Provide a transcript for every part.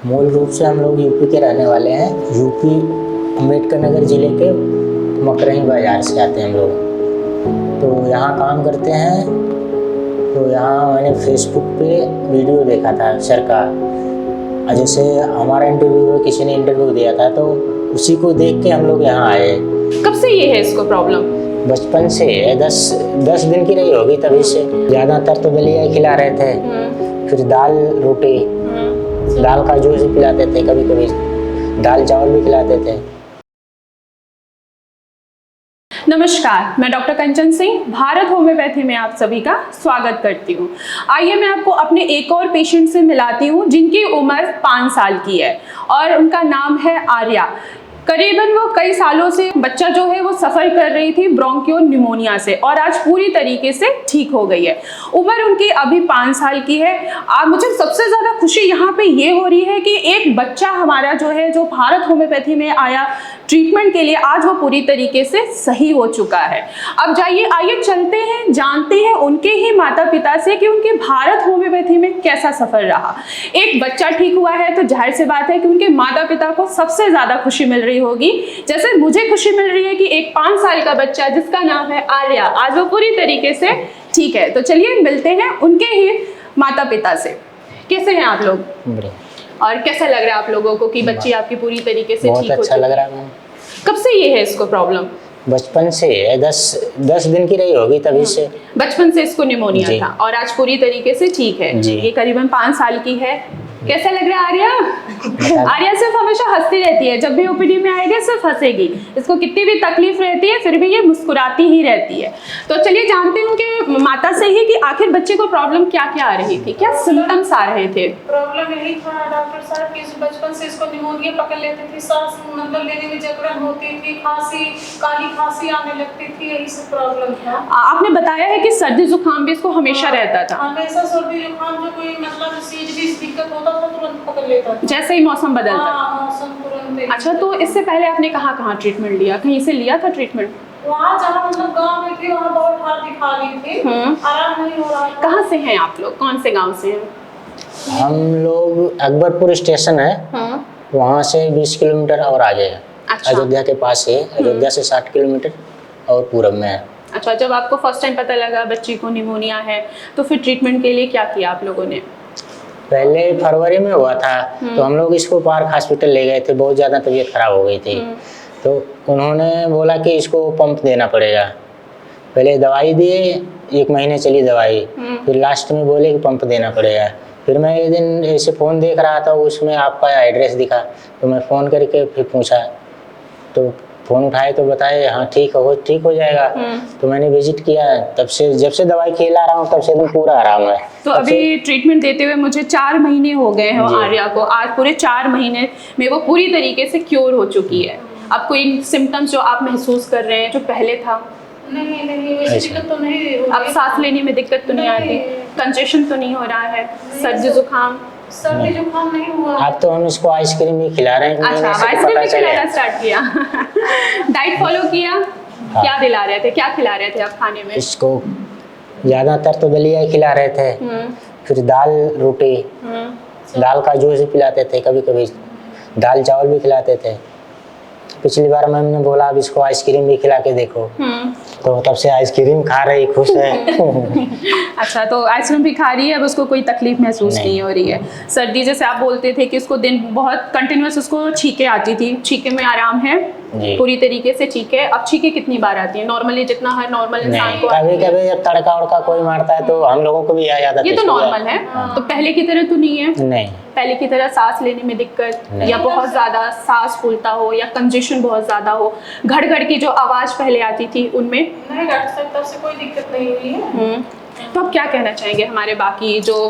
मूल रूप से हम लोग यूपी के रहने वाले हैं। यूपी अम्बेडकर नगर ज़िले के मकरही बाज़ार से आते हैं हम लोग। तो यहाँ काम करते हैं। तो यहाँ मैंने फेसबुक पे वीडियो देखा था सर का, जैसे हमारा इंटरव्यू किसी ने इंटरव्यू दिया था, तो उसी को देख के हम लोग यहाँ आए। कब से ये है इसको प्रॉब्लम? बचपन से है, 10 दिन की रही होगी तभी से। ज़्यादातर तो दलिया ही खिला रहे थे, फिर दाल रोटी, दाल का जूस भी पिलाते थे, कभी कभी दाल चावल भी खिलाते थे। नमस्कार, मैं डॉक्टर कंचन सिंह भारत होम्योपैथी में आप सभी का स्वागत करती हूँ। आइए मैं आपको अपने एक और पेशेंट से मिलाती हूँ जिनकी उम्र 5 साल की है और उनका नाम है आर्या। करीबन वो कई सालों से बच्चा जो है वो सफ़र कर रही थी ब्रोंकियो निमोनिया से और आज पूरी तरीके से ठीक हो गई है। उम्र उनकी अभी 5 साल की है। मुझे सबसे ज़्यादा खुशी यहाँ पे ये हो रही है कि एक बच्चा हमारा जो है जो भारत होम्योपैथी में आया ट्रीटमेंट के लिए, आज वो पूरी तरीके से सही हो चुका है। अब आइए चलते हैं, जानते हैं उनके ही माता पिता से कि उनके भारत होम्योपैथी में कैसा सफ़र रहा। एक बच्चा ठीक हुआ है तो जाहिर सी बात है कि उनके माता पिता को सबसे ज़्यादा खुशी मिल रही होगी, जैसे मुझे खुशी मिल रही है कि एक 5 साल का बच्चा जिसका नाम है आर्या, आज वो पूरी तरीके से ठीक है। तो चलिए मिलते हैं उनके ही माता पिता से। कैसे हैं आप लोग और कैसा लग रहा है आप लोगों को कि बच्ची आपकी पूरी तरीके से ठीक हो? बहुत अच्छा लग रहा है। कब से ये है इसको प्रॉब्लम? बचपन से है, 10 दिन की रही होगी तभी से। बचपन से इसको निमोनिया था और आज पूरी तरीके से ठीक है। ये करीबन 5 साल की है। कैसा लग रहा है आर्या? आर्या सिर्फ हमेशा हंसती रहती है, जब भी ओपीडी में आएगी सिर्फ हंसेगी। इसको कितनी भी तकलीफ रहती है फिर भी ये मुस्कुराती ही रहती है। तो चलिए जानते हैं उनके माता से ही कि आखिर बच्चे को प्रॉब्लम क्या क्या आ रही थी, क्या सिम्टम्स आ रहे थे? प्रॉब्लम यही था डॉक्टर साहब कि बचपन से इसको निमोनिया पकड़ लेती थी, सांस अंदर लेने में जकड़न होती थी, खांसी, काली खांसी आने लगती थी, यही सब प्रॉब्लम था। आपने बताया है कि सर्दी जुकाम भी इसको हमेशा रहता था? हमेशा सर्दी जुकाम जो कोई मतलब सीज भी दिक्कत होता था तुरंत पकड़ लेता था, जैसे ही मौसम बदलता था। मौसम तुरंत। अच्छा, तो इससे पहले आपने कहाँ ट्रीटमेंट लिया? कहीं से लिया था ट्रीटमेंट? वहाँ जहाँ मतलब गाँव में थी वहाँ बहुत हार दिखा ली थी, आराम नहीं हो रहा था। कहाँ से हैं आप लोग, कौन से गाँव से हैं? हम लोग अकबरपुर स्टेशन है, वहाँ से 20 किलोमीटर और आगे है। अच्छा। अयोध्या के पास है, अयोध्या से 60 किलोमीटर और पूरब में है। अच्छा, जब आपको फर्स्ट टाइम पता लगा बच्ची को निमोनिया है तो फिर ट्रीटमेंट के लिए क्या किया आप लोगों ने? पहले फरवरी में हुआ था तो हम लोग इसको पार्क हॉस्पिटल ले गए थे, बहुत ज़्यादा तबीयत खराब हो गई थी। तो उन्होंने बोला कि इसको पंप देना पड़ेगा। पहले दवाई दिए, 1 महीने चली दवाई, फिर लास्ट में बोले कि पंप देना पड़ेगा। फिर मैं एक दिन ऐसे फ़ोन देख रहा था, उसमें आपका एड्रेस दिखा, तो मैं फ़ोन करके फिर पूछा, तो फ़ोन उठाए तो बताए हाँ ठीक हो जाएगा। तो मैंने विजिट किया, तब से जब से दवाई खिला रहा हूँ तब से एकदम पूरा आराम है। तो अभी ट्रीटमेंट देते हुए मुझे 4 महीने हो गए हैं आर्या को। आज पूरे 4 महीने में वो पूरी तरीके से क्योर हो चुकी है। अब कोई सिम्टम्स जो आप महसूस कर रहे हैं जो पहले था? नहीं वैसे दिक्कत तो नहीं। अब सांस लेने में दिक्कत तो नहीं आती, कंजेशन तो नहीं हो रहा है, सर्दी जुकाम नहीं हुआ। अब तो हम इसको आइसक्रीम भी खिला रहे हैं। अच्छा, आइसक्रीम भी खिलाना स्टार्ट किया। डाइट फॉलो किया? हाँ। क्या खिला रहे थे आप खाने में? इसको ज़्यादातर तो दलिया ही खिला रहे थे, फिर दाल रोटी, दाल का जूस भी पिलाते थे, कभी कभी दाल चावल भी खिलाते थे। पिछली बार मैम ने बोला अब इसको आइसक्रीम भी खिला के देखो, तो तब से आइसक्रीम खा रही, खुश है। अच्छा, तो आइसक्रीम भी खा रही है, अब उसको कोई तकलीफ महसूस नहीं हो रही है। सर्दी जैसे आप बोलते थे कि उसको दिन बहुत कंटिन्यूस उसको छींके आती थी, छींके में आराम है पूरी तरीके से ठीक है? अब छींके कितनी बार आती है नॉर्मली, जितना हर नॉर्मल इंसान को? कभी कभी जब तड़का वड़का कोई मारता है तो हम लोगों को भी आ जाता है। ये तो नॉर्मल है। तो पहले की तरह तो नहीं है? नहीं, पहले की तरह सांस लेने में दिक्कत या बहुत ज्यादा सांस फूलता हो या कंजेशन बहुत ज्यादा हो, घड़ की जो आवाज पहले आती थी उनमें? नहीं डॉक्टर साहब, तब से कोई दिक्कत नहीं हुई है। तो आप क्या कहना चाहेंगे हमारे बाकी जो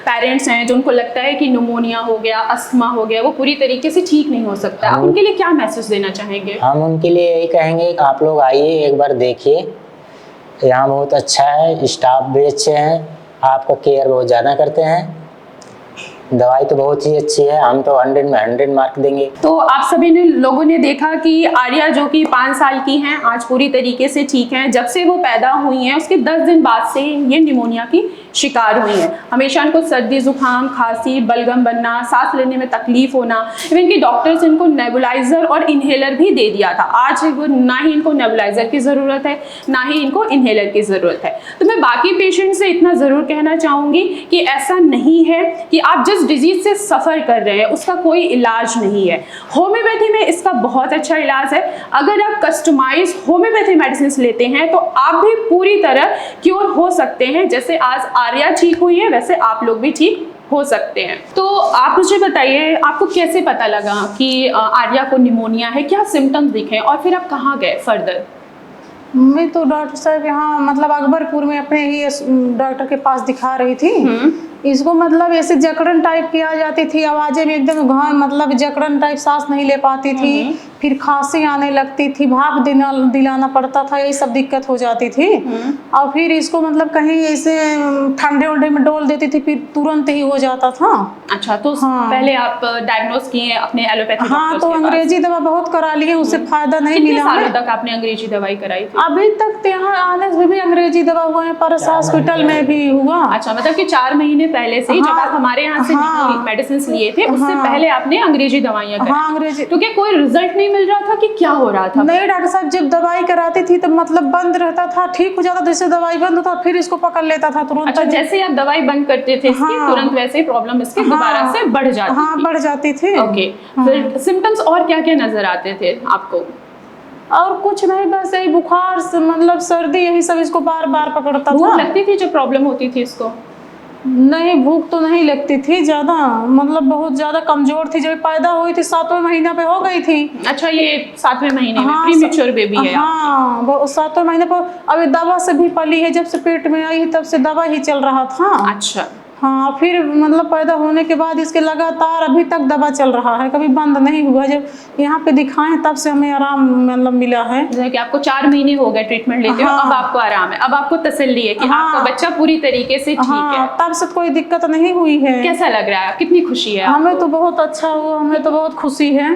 पेरेंट्स हैं जो उनको लगता है कि निमोनिया हो गया, अस्थमा हो गया, वो पूरी तरीके से ठीक नहीं हो सकता, आप उनके लिए क्या मैसेज देना चाहेंगे? हम उनके लिए यही कहेंगे कि आप लोग आइए, एक बार देखिए, यहाँ बहुत अच्छा है, स्टाफ भी अच्छे हैं, आपका केयर बहुत ज़्यादा करते हैं, दवाई तो बहुत ही अच्छी है, हम तो 100 में 100 मार्क देंगे। तो आप सभी ने लोगों ने देखा कि आर्या जो कि 5 साल की हैं आज पूरी तरीके से ठीक हैं। जब से वो पैदा हुई हैं उसके 10 दिन बाद से ये निमोनिया की शिकार हुई हैं। हमेशा इनको सर्दी जुकाम, खांसी, बलगम बनना, सांस लेने में तकलीफ होना, इवन कि डॉक्टर्स इनको नेबुलाइजर और इन्हेलर भी दे दिया था। आज ना ही इनको नेबुलाइजर की ज़रूरत है, ना ही इनको इन्हेलर की ज़रूरत है। तो मैं बाकी पेशेंट से इतना ज़रूर कहना चाहूँगी कि ऐसा नहीं है कि आप जिस डिजीज़ से सफ़र कर रहे हैं उसका कोई इलाज नहीं है। होम्योपैथी में इसका बहुत अच्छा इलाज है। अगर आप कस्टमाइज होम्योपैथी मेडिसिन लेते हैं तो आप भी पूरी तरह क्योर हो सकते हैं। जैसे आज आर्या ठीक हुई है, वैसे आप लोग भी ठीक हो सकते हैं। तो आप मुझे बताइए, आपको कैसे पता लगा कि आर्या को निमोनिया है, क्या सिम्टम्स दिखे और फिर आप कहाँ गए फर्दर? मैं तो डॉक्टर साहब यहाँ मतलब अकबरपुर में अपने ही डॉक्टर के पास दिखा रही थी। इसको मतलब ऐसे जकड़न टाइप की आ जाती थी, आवाज़ें में एकदम मतलब जकड़न टाइप, सांस नहीं ले पाती थी, फिर खांसी आने लगती थी, भाप दिलाना पड़ता था, यही सब दिक्कत हो जाती थी। और फिर इसको मतलब कहीं ऐसे ठंडे उंडे में डोल देती थी, फिर तुरंत ही हो जाता था। अच्छा, तो पहले आप डायग्नोज किए अपने एलोपैथी? हाँ, तो अंग्रेजी दवा बहुत करा लिए, उससे फायदा नहीं मिला। कितने सालों तक आपने अंग्रेजी दवाई कराई थी? अभी तक यहाँ आने से भी अंग्रेजी दवा हुआ है, परस हॉस्पिटल में भी हुआ। अच्छा, मतलब कि 4 महीने पहले से ही जब आप हमारे यहाँ से मेडिसिन लिए थे उससे पहले आपने अंग्रेजी दवाइयाँ कराई? हाँ, अंग्रेजी। तो क्या कोई रिजल्ट नहीं मिल रहा था कि क्या हो रहा था? नहीं डॉक्टर साहब, जब दवाई कराती थी तो मतलब बंद रहता था, ठीक हो जाता, जैसे दवाई बंद होता फिर इसको पकड़ लेता था तुरंत। अच्छा, जैसे आप दवाई बंद करते थे इसकी, तुरंत वैसे ही प्रॉब्लम इसकी दोबारा से बढ़ जाती थी? हाँ, बढ़ जाती थी। ओके, फिर सिम्टम्स और क्या क्या नजर आते थे आपको? और कुछ नहीं, बस यही बुखार से मतलब सर्दी, यही सब इसको बार बार पकड़ता भूख था। लगती थी जब प्रॉब्लम होती थी इसको? नहीं, भूख तो नहीं लगती थी ज्यादा, मतलब बहुत ज्यादा कमजोर थी। जब पैदा हुई थी 7वें महीने पे हो गई थी। अच्छा, ये 7वें महीने में प्रीमेच्योर बेबी है? हाँ, वो 7वें महीने पर अभी दवा से भी पली है, जब से पेट में आई है तब से दवा ही चल रहा था। अच्छा, हाँ, फिर मतलब पैदा होने के बाद इसके लगातार अभी तक दवा चल रहा है, कभी बंद नहीं हुआ। जब यहाँ पे दिखाएं तब से हमें आराम मतलब मिला है। जैसे कि आपको 4 महीने हो गए ट्रीटमेंट लेते हो, अब आपको आराम है, अब आपको तसल्ली है कि आपका बच्चा पूरी तरीके से ठीक है। तब से कोई दिक्कत नहीं हुई है। कैसा लग रहा है? कितनी खुशी है हमें आपको? तो बहुत अच्छा हुआ, हमें तो बहुत खुशी है।